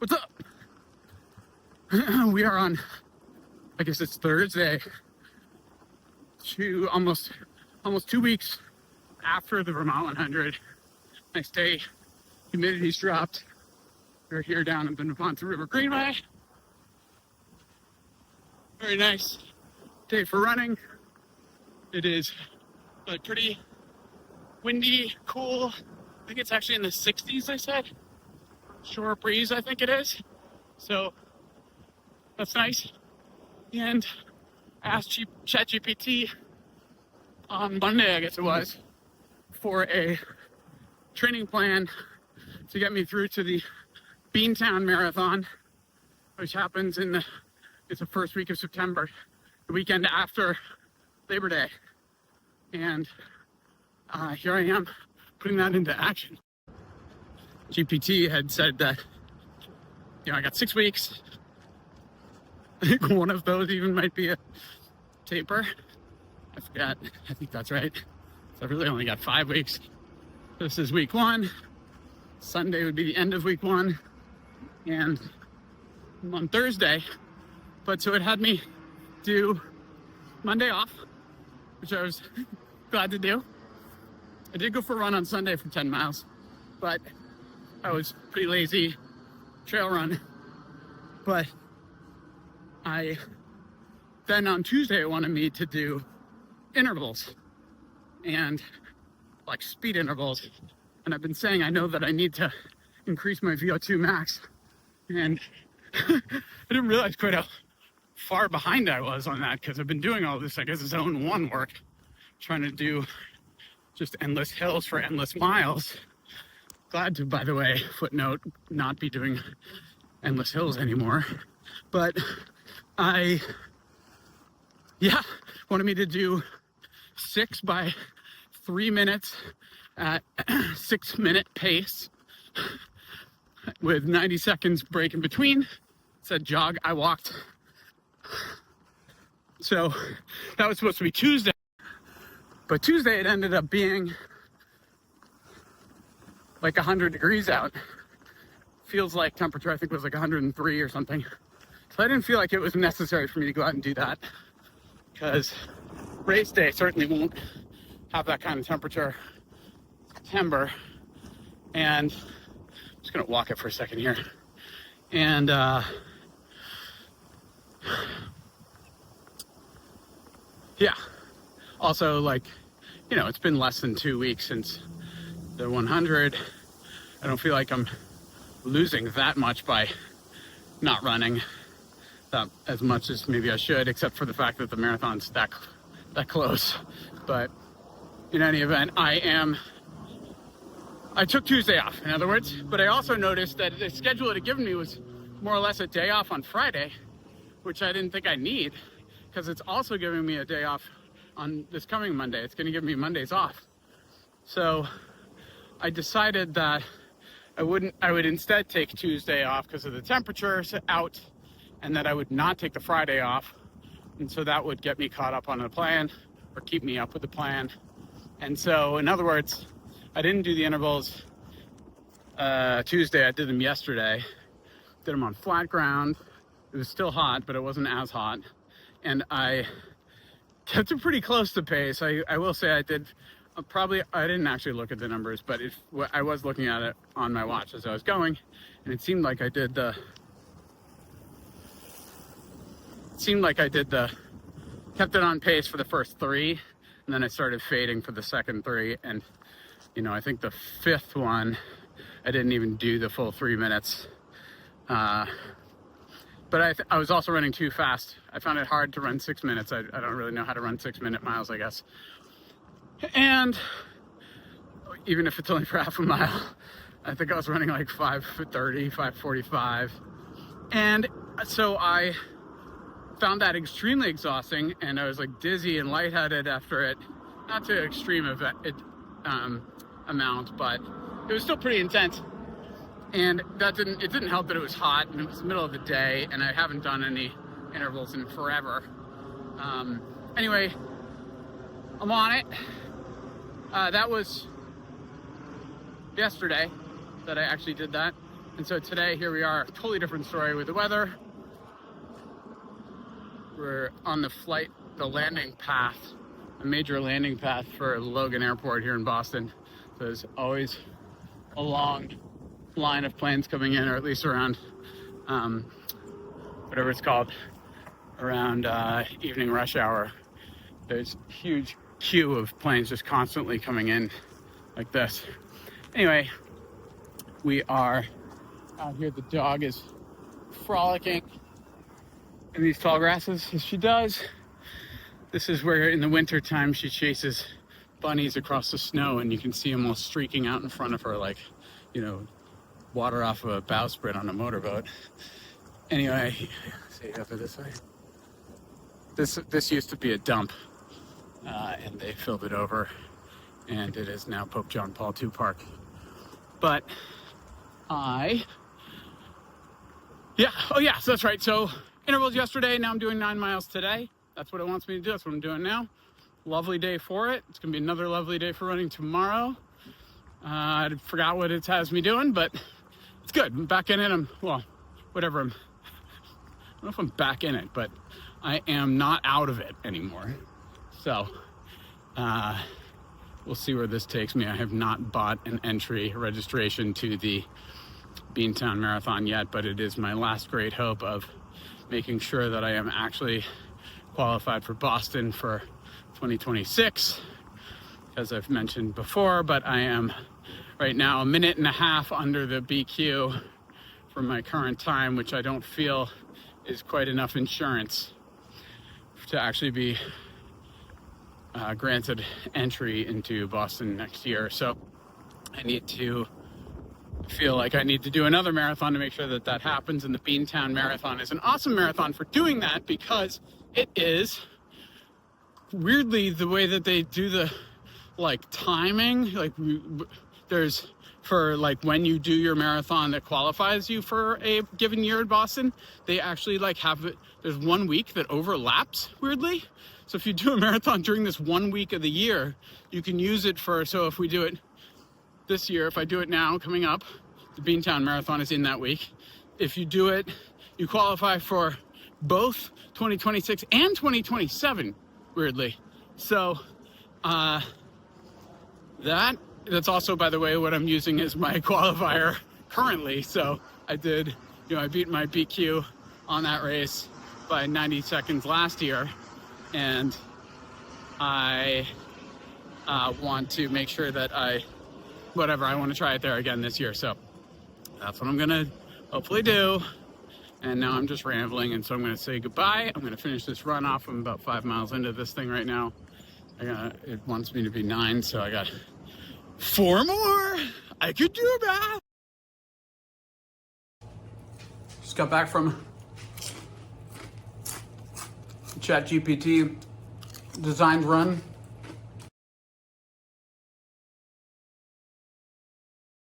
What's up? We are on, I guess it's Thursday, almost 2 weeks after the Vermont 100. Nice day, humidity's dropped. We're here down in the Beantown River Greenway. Very nice day for running. It is pretty windy, cool. I think it's actually in the 60s, I said. Shore breeze, I think it is. So that's nice. And I asked ChatGPT on Monday, I guess it was, for a training plan to get me through to the Beantown Marathon, which happens it's the first week of September, the weekend after Labor Day. And here I am putting that into action. GPT had said that, I got 6 weeks. I think one of those even might be a taper. I forgot. I think that's right. So I really only got 5 weeks. This is week 1. Sunday would be the end of week 1. And I'm on Thursday. But so it had me do Monday off, which I was glad to do. I did go for a run on Sunday for 10 miles, but I was pretty lazy, trail run. But then on Tuesday, it wanted me to do intervals and like speed intervals. And I've been saying I know that I need to increase my VO2 max. And I didn't realize quite how far behind I was on that, because I've been doing all this, I guess, zone 1 work, trying to do just endless hills for endless miles. Glad to, by the way, footnote, not be doing endless hills anymore. But wanted me to do 6 by 3 minutes at 6-minute pace with 90 seconds break in between. Said jog, I walked. So that was supposed to be Tuesday. But Tuesday it ended up being like 100 degrees out. Feels like temperature, I think, was like 103 or something. So I didn't feel like it was necessary for me to go out and do that, because race day certainly won't have that kind of temperature in September. And I'm just gonna walk it for a second here. And also, it's been less than 2 weeks since the 100. I don't feel like I'm losing that much by not running that as much as maybe I should, except for the fact that the marathon's that close. But in any event, I took Tuesday off, in other words. But I also noticed that the schedule it had given me was more or less a day off on Friday, which I didn't think I'd need, because it's also giving me a day off on this coming Monday. It's going to give me Mondays off. So I decided that I would instead take Tuesday off because of the temperatures out, and that I would not take the Friday off. And so that would get me caught up on the plan, or keep me up with the plan. And so, in other words, I didn't do the intervals Tuesday. I did them yesterday. Did them on flat ground. It was still hot, but it wasn't as hot. And I kept it pretty close to pace. I will say I did I didn't actually look at the numbers, but I was looking at it on my watch as I was going, and it seemed like I did kept it on pace for the first 3, and then I started fading for the second 3. And, I think the 5th one, I didn't even do the full 3 minutes. But I was also running too fast. I found it hard to run 6 minutes. I don't really know how to run 6-minute miles, I guess. And even if it's only for half a mile, I think I was running like 5:30, 5:45. And so I found that extremely exhausting, and I was like dizzy and lightheaded after it. Not to extreme amount, but it was still pretty intense. And it didn't help that it was hot, and it was the middle of the day, and I haven't done any intervals in forever. Anyway, I'm on it. That was yesterday that I actually did that. And so today, here we are, totally different story with the weather. We're on the landing path, a major landing path for Logan Airport here in Boston. So there's always a long line of planes coming in, or at least around, whatever it's called, around evening rush hour. There's a huge queue of planes just constantly coming in like this. Anyway, we are out here. The dog is frolicking in these tall grasses as she does. This is where in the winter time she chases bunnies across the snow, and you can see them all streaking out in front of her like, you know, water off of a bowsprit on a motorboat. Anyway, see over this way. This used to be a dump, and they filled it over, and it is now Pope John Paul II Park. But so that's right. So intervals yesterday, now I'm doing 9 miles today. That's what it wants me to do. That's what I'm doing now. Lovely day for it. It's gonna be another lovely day for running tomorrow. I forgot what it has me doing, but it's good. I'm back in it. I don't know if I'm back in it, but I am not out of it anymore. So we'll see where this takes me. I have not bought an entry registration to the Beantown Marathon yet, but it is my last great hope of making sure that I am actually qualified for Boston for 2026, as I've mentioned before. But I am right now a minute and a half under the BQ for my current time, which I don't feel is quite enough insurance to actually be granted entry into Boston next year. So I need to feel like I need to do another marathon to make sure that that happens. And the Beantown Marathon is an awesome marathon for doing that, because it is weirdly the way that they do the timing, there's for when you do your marathon that qualifies you for a given year at Boston, they actually have it. There's 1 week that overlaps weirdly. So if you do a marathon during this 1 week of the year, you can use it for, so if we do it this year, if I do it now coming up, the Beantown Marathon is in that week. If you do it, you qualify for both 2026 and 2027, weirdly. So that's also, by the way, what I'm using as my qualifier currently. So I beat my BQ on that race by 90 seconds last year, and I want to make sure that I want to try it there again this year. So that's what I'm gonna hopefully do. And now I'm just rambling, and so I'm gonna say goodbye. I'm gonna finish this run off. I'm about 5 miles into this thing right now. It wants me to be 9, so I got 4 more. I could do that. Just got back from ChatGPT designed run